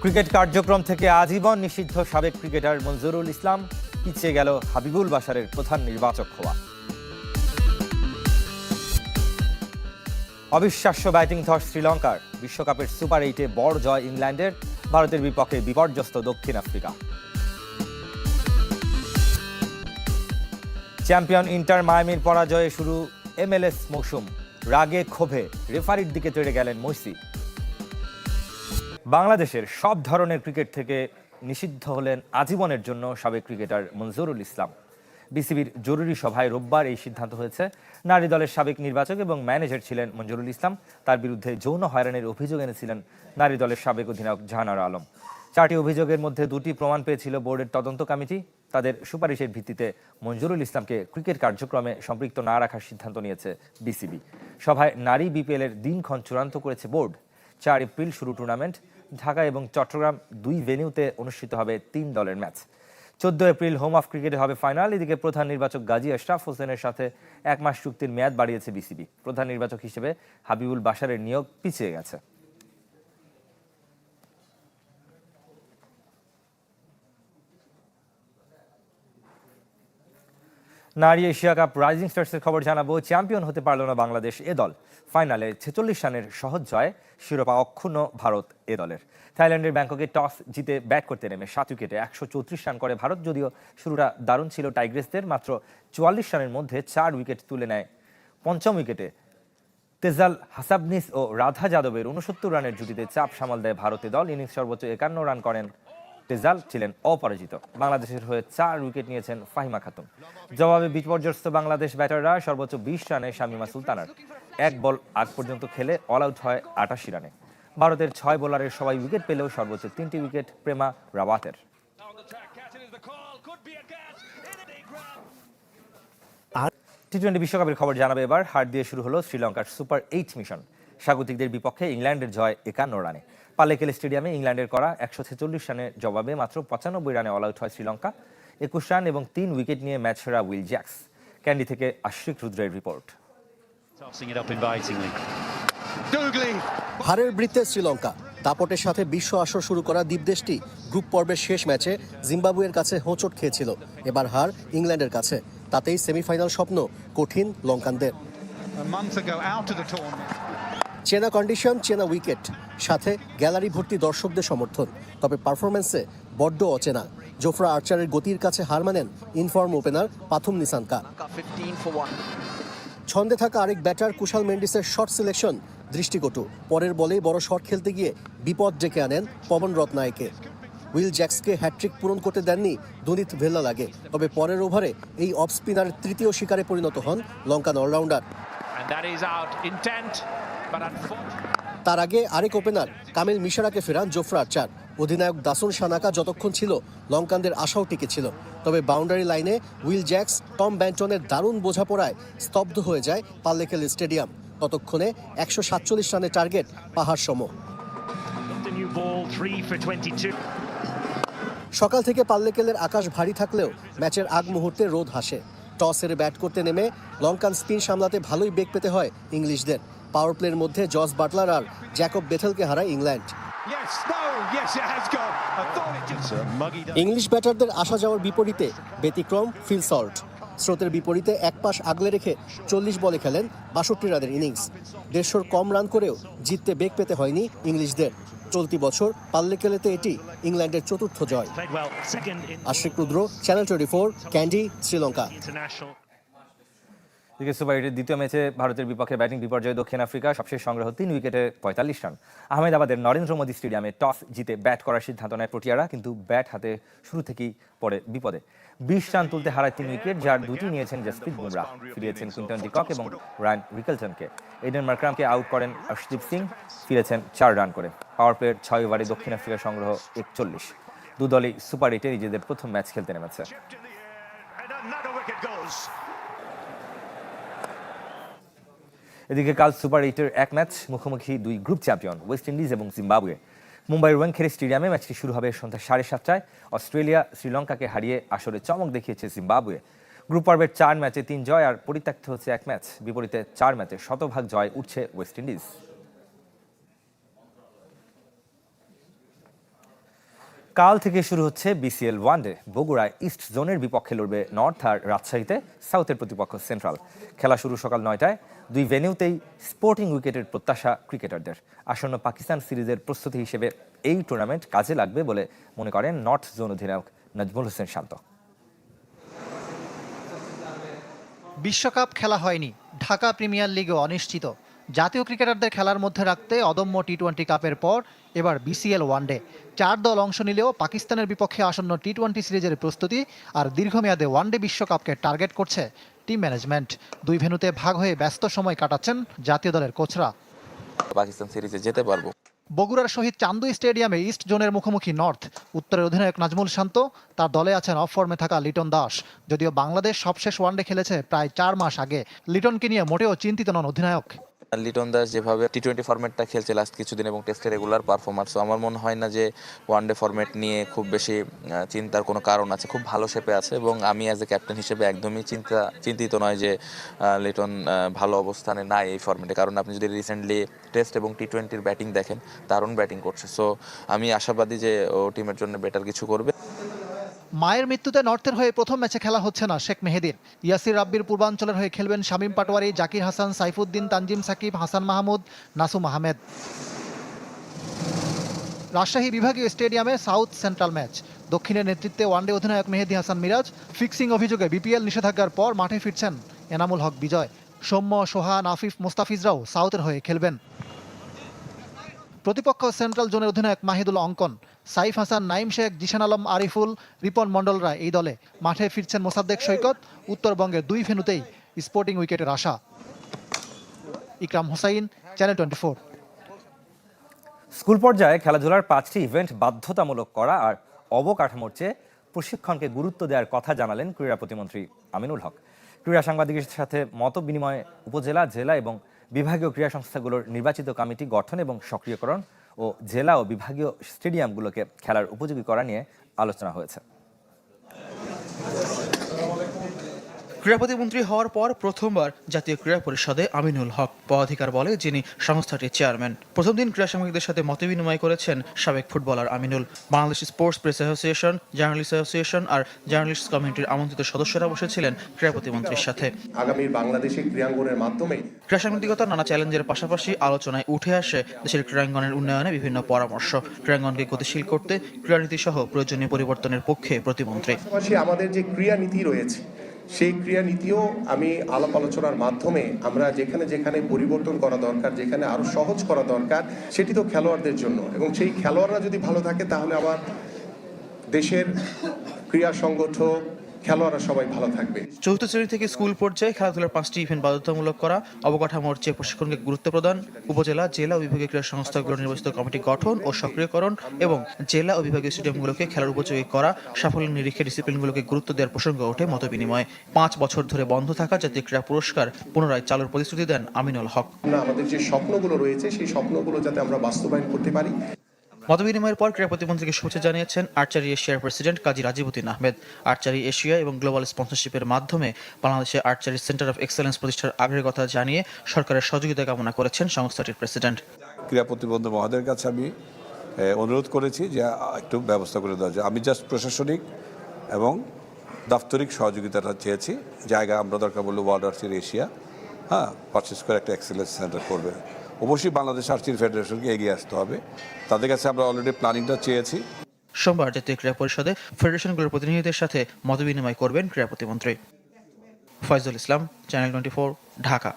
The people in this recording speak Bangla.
ক্রিকেট কার্যক্রম থেকে আজীবন নিষিদ্ধ সাবেক ক্রিকেটার মঞ্জুরুল ইসলাম পিছিয়ে গেল হাবিবুল বাশারের প্রধান নির্বাচক হওয়া। অবিশ্বাস্য ব্যাটিং ধস শ্রীলঙ্কার। বিশ্বকাপের সুপার 8-এ বড় জয় ইংল্যান্ডের। ভারতের বিপক্ষে বিপর্যস্ত দক্ষিণ আফ্রিকা। চ্যাম্পিয়ন ইন্টার মায়ামির পরাজয়ে শুরু MLS মৌসুম। রাগে ক্ষোভে রেফারির দিকে তেড়ে গেলেন মৈসি। বাংলাদেশের সব ধরনের ক্রিকেট থেকে নিষিদ্ধ হলেন আজীবনের জন্য সাবেক ক্রিকেটার মঞ্জুরুল ইসলাম। বিসিবির জরুরি সভায় রোববার এই সিদ্ধান্ত হয়েছে। নারী দলের সাবেক নির্বাচক এবং ম্যানেজার ছিলেন মঞ্জুরুল ইসলাম। তার বিরুদ্ধে যৌন হয়রানির অভিযোগ এনেছিলেন নারী দলের সাবেক অধিনায়ক জাহানারা আলম। 4টি অভিযোগের মধ্যে 2টি প্রমাণ পেয়েছিল বোর্ডের তদন্ত কমিটি। তাদের সুপারিশের ভিত্তিতে মঞ্জুরুল ইসলামকে ক্রিকেট কার্যক্রমে সম্পৃক্ত না রাখার সিদ্ধান্ত নিয়েছে বিসিবি। সভায় নারী বিপিএলের দিনক্ষণ চূড়ান্ত করেছে বোর্ড। 4 এপ্রিল শুরু টুর্নামেন্ট। ঢাকা এবং চট্টগ্রাম 2 ভেন্যুতে অনুষ্ঠিত হবে 3 দলের ম্যাচ। 14 এপ্রিল হোম অফ ক্রিকেটে হবে ফাইনাল। এদিকে প্রধান নির্বাচক গাজী আশরাফ হোসেনের সাথে 1 মাস চুক্তির মেয়াদ বাড়িয়েছে বিসিবি। প্রধান নির্বাচক হিসেবে হাবিবুল বাশারের নিয়োগ পিছিয়ে গেছে। নারী এশিয়া কাপ রাইজিং স্টার্সের খবর জানাবো। চ্যাম্পিয়ন হতে পারল না বাংলাদেশ এ দল। ফাইনালে 46 রানের সহজ জয়। শিরোপা অক্ষুণ্ণ ভারত এ দলের। থাইল্যান্ডের ব্যাংককে টস জিতে ব্যাট করতে নেমে 7 উইকেটে 134 রান করে ভারত। যদিও শুরুটা দারুণ ছিল টাইগ্রেসদের। মাত্র 44 রানের মধ্যে 4 উইকেট তুলে নেয়। পঞ্চম উইকেটে তেজাল হাসাবনিস ও রাধা যাদবের 69 রানের জুটিতে চাপ সামাল দেয় ভারতীয় দল। ইনিংস সর্বোচ্চ 51 রান করেন তেজাল, ছিলেন অপরাজিত। বাংলাদেশের হয়ে 4 উইকেট নিয়েছেন ফাহিমা খাতুন। জবাবে বিপর্যস্ত বাংলাদেশ ব্যাটাররা সর্বোচ্চ 20 রানে শামিমা সুলতানার 1 বল আগ পর্যন্ত খেলে অল আউট হয় 88 রানে। ভারতের 6 বোলারের সবাই উইকেট পেলেও সর্বোচ্চ 3টি উইকেট প্রেমা রাওয়াতের। টি20 বিশ্বকাপের খবর জানাবে এবার। হার দিয়ে শুরু হলো শ্রীলঙ্কার সুপার 8 মিশন। স্বাগতিকদের বিপক্ষে ইংল্যান্ডের জয় 51 রানে। পাল্লেকেল স্টেডিয়ামে ইংল্যান্ডের করা 146 রানের জবাবে মাত্র 95 রানে অল আউট হয় শ্রীলঙ্কা। 21 রান এবং 3 উইকেট নিয়ে ম্যাচ সেরা উইল জ্যাক্স। ক্যান্ডি থেকে আশিক রুদ্রের রিপোর্ট। হারের বৃত্তে শ্রীলঙ্কা। দাপটের সাথে বিশ্ব আসর শুরু করা দ্বীপদেশটি গ্রুপ পর্বের শেষ ম্যাচে জিম্বাবুয়ের কাছে হোঁচট খেয়েছিল। এবার হার ইংল্যান্ডের কাছে। তাতেই সেমিফাইনাল স্বপ্ন কঠিন লঙ্কানদের। চেনা কন্ডিশন, চেনা উইকেট, সাথে গ্যালারি ভর্তি দর্শকদের সমর্থন। তবে পারফরমেন্সে বড্ড অচেনা। জোফরা আর্চারের গতির কাছে হার মানেন ইনফর্ম ওপেনার পাথুম নিসানকা। ছন্দে থাকা আরেক ব্যাটার কুশাল মেন্ডিসের শট সিলেকশন দৃষ্টিকটু। পরের বলেই বড় শট খেলতে গিয়ে বিপদ ডেকে আনেন পবন রত্নায়কে। উইল জ্যাক্সকে হ্যাট্রিক পূরণ করতে দেননি দুনিত ভেল্লা লাগে। তবে পরের ওভারে এই অফ স্পিনারের তৃতীয় শিকারে পরিণত হন লঙ্কান অলরাউন্ডার। তার আগে আরেক ওপেনার কামিল মিশরাকে ফেরান জোফরা আর্চার। অধিনায়ক দাসুন সানাকা যতক্ষণ ছিল লঙ্কানদের আশাও টিকে ছিল। তবে বাউন্ডারি লাইনে উইল জ্যাক্স, টম ব্যান্টনের দারুণ বোঝাপড়ায় স্তব্ধ হয়ে যায় পাল্লেকেল স্টেডিয়াম। ততক্ষণে 147 রানের টার্গেট পাহাড় সম। সকাল থেকে পাল্লেকেলের আকাশ ভারী থাকলেও ম্যাচের আগ মুহূর্তে রোদ হাসে। টসের ব্যাট করতে নেমে লঙ্কান স্পিন সামলাতে ভালোই বেগ পেতে হয় ইংলিশদের। পাওয়ার প্লের মধ্যে জস বাটলার আর জ্যাকব বেথেলকে হারায় ইংল্যান্ড। ইংলিশ ব্যাটারদের আসা যাওয়ার বিপরীতে ব্যতিক্রম ফিল সল্ট। স্রোতের বিপরীতে এক পাশ আগলে রেখে 40 বলে খেলেন 62 রানের ইনিংস। 150 কম রান করেও জিততে বেগ পেতে হয়নি ইংলিশদের। চলতি বছর পাল্লেকেলেতে এটি ইংল্যান্ডের 4র্থ জয়। আশিক রুদ্র, চ্যানেল 24, ক্যান্ডি, শ্রীলঙ্কা। সুপার 8-এর দ্বিতীয় ম্যাচে ভারতের বিপক্ষে ব্যাটিং বিপর্যয় দক্ষিণ আফ্রিকা। সবশেষ সংগ্রহ 3 উইকেটে 45 রান। আহমেদাবাদের নরেন্দ্র মোদী স্টেডিয়ামে টস জিতে ব্যাট করার সিদ্ধান্ত নেয় প্রোটিয়ারা, কিন্তু ব্যাট হাতে শুরু থেকেই পড়ে বিপদে। 20 রান তুলতে হারায় 3 উইকেট, যার 2টি নিয়েছেন জসপ্রীত বুমরাহ। ফিরিয়েছেন কুইন্টন ডিকক এবং রায়ান রিকেলটনকে। এডেন মার্ক্রামকে আউট করেন অর্শদীপ সিং, ফিরেছেন 4 রান করে। পাওয়ার প্লের 6 ওভারে দক্ষিণ আফ্রিকার সংগ্রহ 41। দুদলই সুপার 8-এ নিজেদের প্রথম ম্যাচ খেলতে নেমেছে। এদিকে কাল সুপার 8-এর এক ম্যাচ। মুখোমুখি 2 গ্রুপ চ্যাম্পিয়ন ওয়েস্ট ইন্ডিজ এবং জিম্বাবুয়ে। মুম্বাইয়ের ওয়াংখেড়ে স্টেডিয়ামে ম্যাচটি শুরু হবে সন্ধ্যা 7:30টায়। অস্ট্রেলিয়া শ্রীলঙ্কাকে হারিয়ে আসরে চমক দেখিয়েছে জিম্বাবুয়ে। গ্রুপ পর্বের 4 ম্যাচে 3 জয় আর পরিত্যক্ত হচ্ছে 1 ম্যাচ। বিপরীতে 4 ম্যাচে শতভাগ জয় উঠছে ওয়েস্ট ইন্ডিজ। কাল থেকে শুরু হচ্ছে বিসিএল ওয়ানডে। বগুড়ায় ইস্ট জোনের বিপক্ষে লড়বে নর্থ, আর রাজশাহীতে সাউথের প্রতিপক্ষ সেন্ট্রাল। খেলা শুরু সকাল 9টায়। দুই ভেন্যুতেই স্পোর্টিং উইকেটের প্রত্যাশা ক্রিকেটারদের। আসন্ন পাকিস্তান সিরিজের প্রস্তুতি হিসেবে এই টুর্নামেন্ট কাজে লাগবে বলে মনে করেন নর্থ জোন অধিনায়ক নাজমুল হোসেন শান্ত। বিশ্বকাপ খেলা হয়নি, ঢাকা প্রিমিয়ার লিগও অনিশ্চিত। জাতীয় ক্রিকেটারদের খেলার মধ্যে রাখতে অদম্য টি-20 কাপের পর এবার বিসিএল ওয়ানডে। 4 দল অংশ নিলেও পাকিস্তানের বিপক্ষে আসন্ন টি-20 সিরিজের প্রস্তুতি আর দীর্ঘমেয়াদে ওয়ানডে বিশ্বকাপকে টার্গেট করছে টিম ম্যানেজমেন্ট। দুই ভেন্যুতে ভাগ হয়ে ব্যস্ত সময় কাটাচ্ছেন জাতীয় দলের কোচরা। পাকিস্তান সিরিজে যেতে পারবো। বগুড়ার শহীদ চান্দু স্টেডিয়ামে ইস্ট জোনের মুখোমুখি নর্থ। উত্তরের অধিনায়ক নাজমুল শান্ত, তার দলে আছেন অফ ফর্মে থাকা লিটন দাস। যদিও বাংলাদেশ সবশেষ ওয়ানডে খেলেছে প্রায় 4 মাস আগে, লিটনকে নিয়ে মোটেও চিন্তিত নন অধিনায়ক। লিটন দাস যেভাবে টি-20 ফরম্যাটটা খেলছে লাস্ট কিছুদিন এবং টেস্টে রেগুলার পারফরম্যান্স, আমার মনে হয় না যে ওয়ানডে ফরম্যাট নিয়ে খুব বেশি চিন্তার কোনো কারণ আছে। খুব ভালো শেপে আছে এবং আমি অ্যাজ এ ক্যাপ্টেন হিসেবে একদমই চিন্তিত নয় যে লিটন ভালো অবস্থানে নাই এই ফরম্যাটে। কারণ আপনি যদি রিসেন্টলি টেস্ট এবং টি-20-র ব্যাটিং দেখেন, দারুণ ব্যাটিং করছে। সো আমি আশাবাদী যে ও টিমের জন্য বেটার কিছু করবে। মায়ের মৃত্যুতে নর্থের হয়ে প্রথম ম্যাচে খেলা হচ্ছে না শেখ মেহেদীর। ইয়াসির রাব্বির পূর্বাঞ্চলের হয়ে খেলবেন শামীম পাটোয়ারি, জাকির হাসান, সাইফুদ্দিন, তানজিম সাকিব, হাসান মাহমুদ, নাসুম আহমেদ। রাজশাহী বিভাগীয় স্টেডিয়ামে সাউথ সেন্ট্রাল ম্যাচ। দক্ষিণের নেতৃত্বে ওয়ানডে অধিনায়ক মেহেদী হাসান মিরাজ। ফিক্সিং অভিযোগে বিপিএল নিষেধাজ্ঞার পর মাঠে ফিরছেন এনামুল হক বিজয়। সৌম্য, সোহান, আফিফ, মোস্তাফিজরাও সাউথের হয়ে খেলবেন। প্রতিপক্ষ সেন্ট্রাল জোনের অধিনায়ক মাহিদুল অঙ্কন। সাইফ হাসান, নাইম শেখ, জিশান আলম, আরিফুল, রিপন মণ্ডলরা এই দলে। মাঠে ফিরছেন মোসাদ্দেক সৈকত। উত্তরবঙ্গের দুই ভেন্যুতেই স্পোর্টিং উইকেটের আশা। ইকরাম হোসাইন, চ্যানেল 24। স্কুল পর্যায়ে খেলাধুলার 5টি ইভেন্ট বাধ্যতামূলক করা আর অবকাঠামোর চেয়ে প্রশিক্ষণকে গুরুত্ব দেওয়ার কথা জানালেন ক্রীড়া প্রতিমন্ত্রী আমিনুল হক। ক্রীড়া সাংবাদিকের সাথে মত বিনিময়ে উপজেলা, জেলা এবং বিভাগীয় ক্রীড়া সংস্থাগুলোর নির্বাচিত কমিটি গঠন এবং সক্রিয়করণ ও জেলা ও বিভাগীয় স্টেডিয়ামগুলোকে খেলার উপযোগী করা নিয়ে আলোচনা হয়েছে। ক্রীড়া প্রতিমন্ত্রী হওয়ার পর প্রথমবার জাতীয় ক্রীড়া পরিষদে আমিনুল হক পদাধিকার বলে যিনি সংস্থাটির চেয়ারম্যান। প্রথম দিন ক্রীড়া সাংবাদিকদের সাথে মতবিনিময় করেছেন সাবেক footballer Aminul. Bangladesh sports press association, journalist association আর জার্নালিস্ট কমিউনিটির আমন্ত্রিত সদস্যরা বসেছিলেন ক্রীড়া প্রতিমন্ত্রীর সাথে। আগামী বাংলাদেশের ক্রীড়াঙ্গনের মাধ্যমে ক্রীড়া সাংবাদিকতার নানা চ্যালেঞ্জের পাশাপাশি আলোচনায় উঠে আসে দেশের ক্রীড়াঙ্গনের উন্নয়নে বিভিন্ন পরামর্শ। ক্রীড়াঙ্গনকে গতিশীল করতে ক্রীড়ানীতি সহ প্রয়োজনীয় পরিবর্তনের পক্ষে প্রতিমন্ত্রী। আমাদের যে ক্রীড়া নীতি রয়েছে সেই ক্রীড়া নীতিও আমি আলাপ আলোচনার মাধ্যমে আমরা যেখানে যেখানে পরিবর্তন করা দরকার, যেখানে আরো সহজ করা দরকার, সেটি তো খেলোয়াড়দের জন্য, এবং সেই খেলোয়াড়রা যদি ভালো থাকে তাহলে আমার দেশের ক্রীড়া সংগঠক, খেলোয়াড়রা সবাই ভালো থাকবে। চতুর্থ শ্রেণী থেকে স্কুল পর্যায়ে খেলাধুলার 5টি ইভেন্ট বাধ্যতামূলক করা, অবকাঠামোর চেয়ে প্রশিক্ষণকে গুরুত্ব প্রদান, উপজেলা, জেলা ও বিভাগীয় ক্রীড়া সংস্থাগুলোর নির্বাচিত কমিটি গঠন ও সক্রিয়করণ এবং জেলা ও বিভাগীয় স্টেডিয়ামগুলোকে খেলার উপযোগী করা, সাফল্য নিরীক্ষে ডিসিপ্লিনগুলোকে গুরুত্ব দেওয়ার প্রসঙ্গ ওঠে মতবিনিময়। 5 বছর ধরে বন্ধ থাকা জাতীয় ক্রীড়া পুরস্কার পুনরায় চালুর প্রতিশ্রুতি দেন আমিনুল হক। আমাদের যে স্বপ্নগুলো রয়েছে সেই স্বপ্নগুলো যাতে আমরা বাস্তবায়ন করতে পারি। মতবিনিময়ের পর ক্রীড়া প্রতিমন্ত্রীকে শুভেচ্ছা জানিয়েছেন আর্চারি এশিয়ার প্রেসিডেন্ট কাজী রাজিবউদ্দিন আহমেদ। আর্চারি এশিয়া এবং গ্লোবাল স্পন্সরশিপের মাধ্যমে বাংলাদেশে আর্চারি সেন্টার অফ এক্সেলেন্স প্রতিষ্ঠার আগ্রহের কথা জানিয়ে সরকারের সহযোগিতা কামনা করেছেন সংস্থাটির প্রেসিডেন্ট। ক্রীড়া প্রতিমন্ত্রী মহোদয়ের কাছে আমি অনুরোধ করেছি যে একটু ব্যবস্থা করে দেওয়া যায়। আমি জাস্ট প্রশাসনিক এবং দাপ্তরিক সহযোগিতাটা চেয়েছি। জায়গা আমরা দরকার বললে ওয়ার্ল্ড আর্চারি এশিয়া পারচেস করে একটা এক্সেলেন্স সেন্টার করবে। অবশ্যই বাংলাদেশ আর্চারি ফেডারেশনকে এগিয়ে আসতে হবে, তাদের কাছে আমরা অলরেডি প্ল্যানিংটা চেয়েছি। সোমবার জাতীয় ক্রীড়া পরিষদে ফেডারেশনগুলোর প্রতিনিধিদের সাথে মতবিনিময় করবেন ক্রীড়া প্রতিমন্ত্রী। ফয়জুল ইসলাম, চ্যানেল 24, ঢাকা।